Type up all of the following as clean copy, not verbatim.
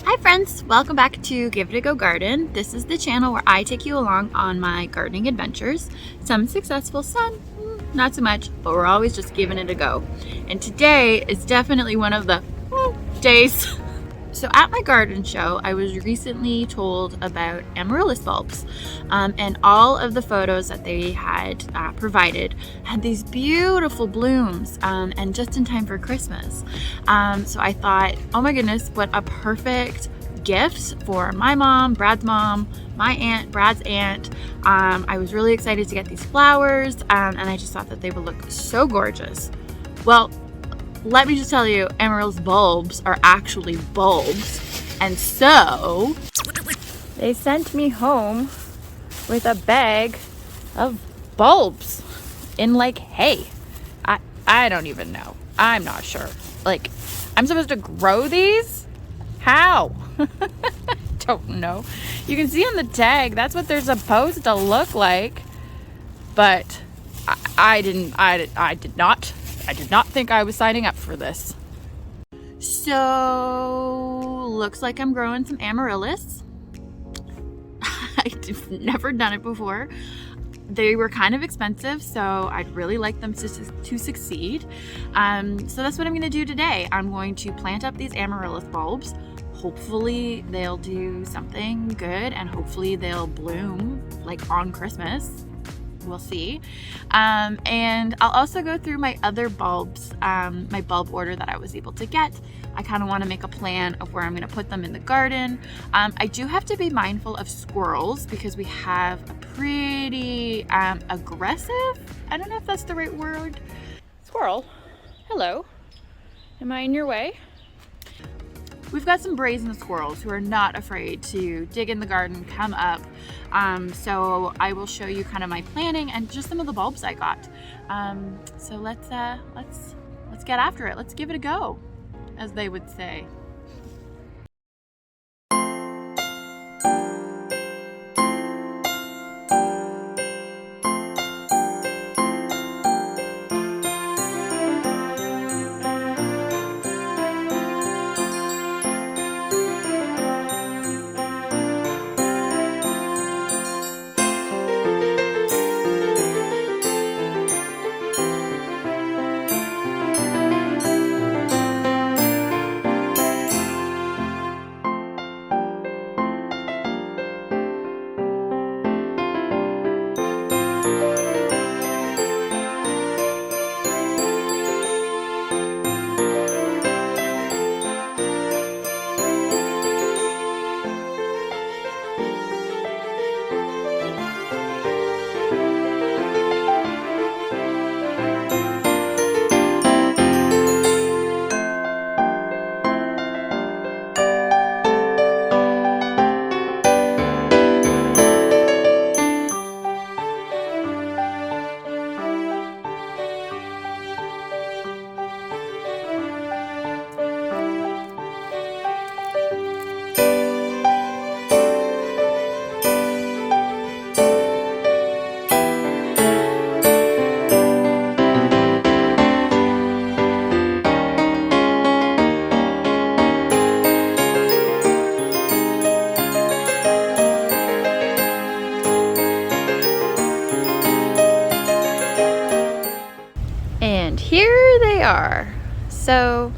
Hi friends, welcome back to Give It a Go Garden. This is the channel where I take you along on my gardening adventures. Some successful, some not so much, but we're always just giving it a go. And today is definitely one of the days. So at my garden show, I was recently told about Amaryllis bulbs, and all of the photos that they had provided had these beautiful blooms, and just in time for Christmas. So I thought, oh my goodness, what a perfect gift for my mom, Brad's mom, my aunt, Brad's aunt. I was really excited to get these flowers, and I just thought that they would look so gorgeous. Well, let me just tell you, Amaryllis bulbs are actually bulbs. And so they sent me home with a bag of bulbs in like hay. I don't even know. I'm not sure. Like, I'm supposed to grow these? How? Don't know. You can see on the tag, that's what they're supposed to look like. But I did not think I was signing up for this. So, looks like I'm growing some Amaryllis. I've never done it before. They were kind of expensive, so I'd really like them to succeed. So that's what I'm gonna do today. I'm going to plant up these Amaryllis bulbs. Hopefully they'll do something good, and hopefully they'll bloom like on Christmas. We'll see. And I'll also go through my other bulbs, my bulb order that I was able to get. I kind of want to make a plan of where I'm going to put them in the garden. I do have to be mindful of squirrels because we have a pretty aggressive, I don't know if that's the right word. Squirrel, hello. Am I in your way? We've got some brazen squirrels who are not afraid to dig in the garden, come up. So I will show you kind of my planning and just some of the bulbs I got. So let's get after it. Let's give it a go, as they would say. And here they are. So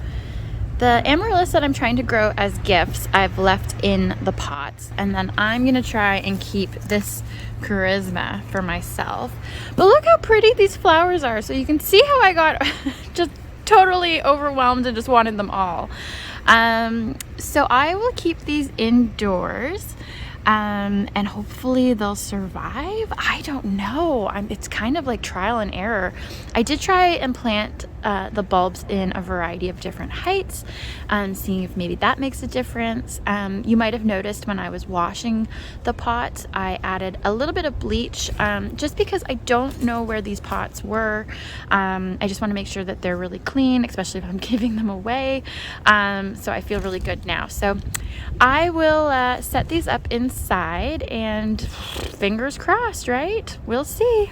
the Amaryllis that I'm trying to grow as gifts, I've left in the pots, and then I'm gonna try and keep this charisma for myself. But look how pretty these flowers are. So you can see how I got just totally overwhelmed and just wanted them all. So I will keep these indoors. And hopefully they'll survive. I don't know. It's kind of like trial and error. I did try and plant the bulbs in a variety of different heights, seeing if maybe that makes a difference. You might have noticed when I was washing the pots, I added a little bit of bleach, just because I don't know where these pots were. I just want to make sure that they're really clean, especially if I'm giving them away. So I feel really good now. So I will set these up inside, and fingers crossed, right? We'll see.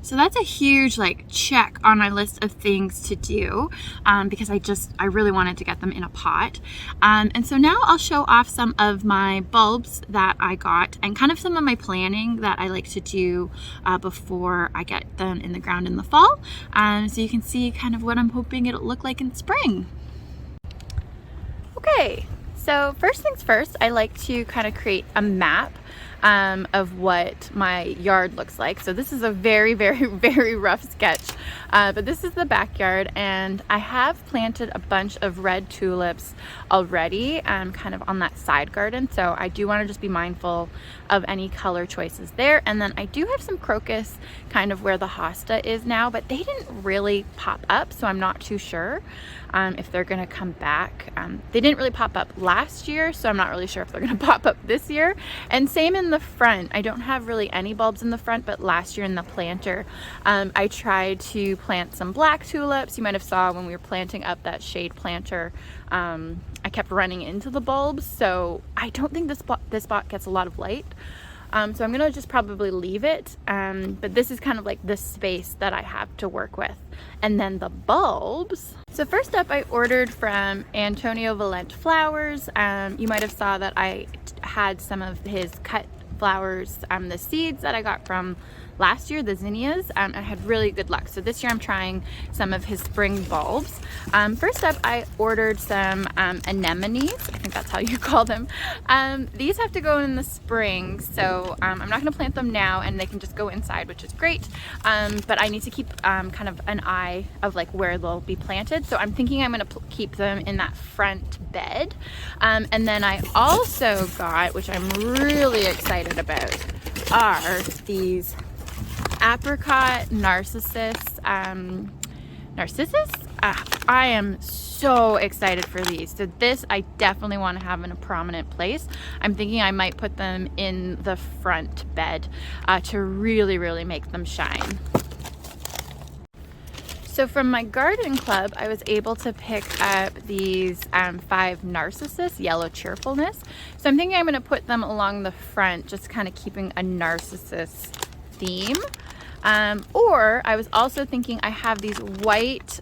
So that's a huge like check on my list of things to do because I really wanted to get them in a pot. And so now I'll show off some of my bulbs that I got and kind of some of my planning that I like to do before I get them in the ground in the fall. So you can see kind of what I'm hoping it'll look like in spring. Okay, so first things first, I like to kind of create a map of what my yard looks like. So this is a very, very, very rough sketch, but this is the backyard, and I have planted a bunch of red tulips already kind of on that side garden. So I do want to just be mindful of any color choices there. And then I do have some crocus kind of where the hosta is now, but they didn't really pop up, so I'm not too sure if they're gonna come back. They didn't really pop up last year, so I'm not really sure if they're gonna pop up this year. And same in the front. I don't have really any bulbs in the front, but last year in the planter, I tried to plant some black tulips. You might have saw when we were planting up that shade planter, I kept running into the bulbs, so I don't think this spot gets a lot of light. So I'm gonna just probably leave it, but this is kind of like the space that I have to work with. And then the bulbs. So first up, I ordered from Antonio Valente Flowers. You might have saw that I had some of his cut flowers, the seeds that I got from last year, the zinnias. I had really good luck. So this year I'm trying some of his spring bulbs. First up, I ordered some anemones. I think that's how you call them. These have to go in the spring, so I'm not going to plant them now, and they can just go inside, which is great. But I need to keep kind of an eye of like where they'll be planted. So I'm thinking I'm going to keep them in that front bed. And then I also got, which I'm really excited about, are these apricot narcissus. I am so excited for these. So this I definitely want to have in a prominent place. I'm thinking I might put them in the front bed to really, really make them shine. So from my garden club, I was able to pick up these 5 narcissus, yellow cheerfulness. So I'm thinking I'm going to put them along the front, just kind of keeping a narcissus theme. Or I was also thinking I have these white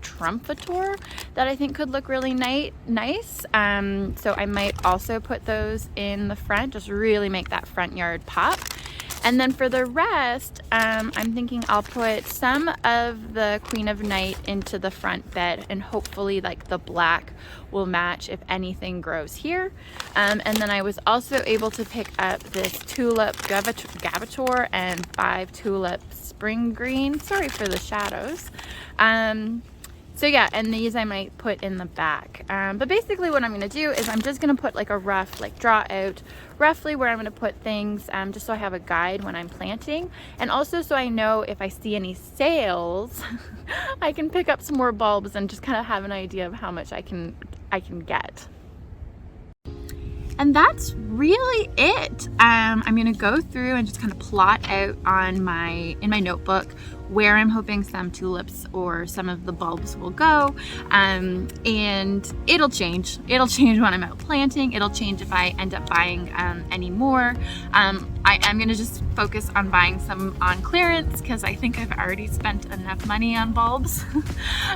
trumpetor that I think could look really nice. So I might also put those in the front, just really make that front yard pop. And then for the rest, I'm thinking I'll put some of the Queen of Night into the front bed, and hopefully like the black will match if anything grows here. And then I was also able to pick up this tulip gavator and 5 tulip spring green. Sorry for the shadows. So yeah, and these I might put in the back. But basically what I'm gonna do is I'm just gonna put like a rough, like draw out roughly where I'm gonna put things, just so I have a guide when I'm planting. And also so I know if I see any sales, I can pick up some more bulbs and just kind of have an idea of how much I can get. And that's really it. I'm gonna go through and just kind of plot out on in my notebook where I'm hoping some tulips or some of the bulbs will go. And it'll change. It'll change when I'm out planting. It'll change if I end up buying any more. I am gonna just focus on buying some on clearance because I think I've already spent enough money on bulbs.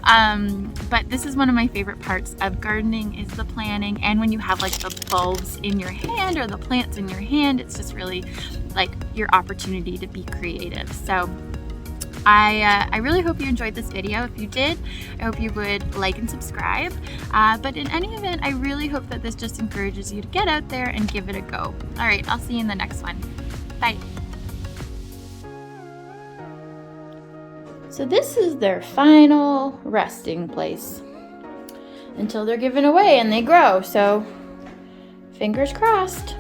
But this is one of my favorite parts of gardening is the planning, and when you have like the bulbs in your hand or the plants in your hand, it's just really like your opportunity to be creative. So I really hope you enjoyed this video. If you did, I hope you would like and subscribe. But in any event, I really hope that this just encourages you to get out there and give it a go. All right, I'll see you in the next one. Bye. So this is their final resting place until they're given away and they grow. So fingers crossed.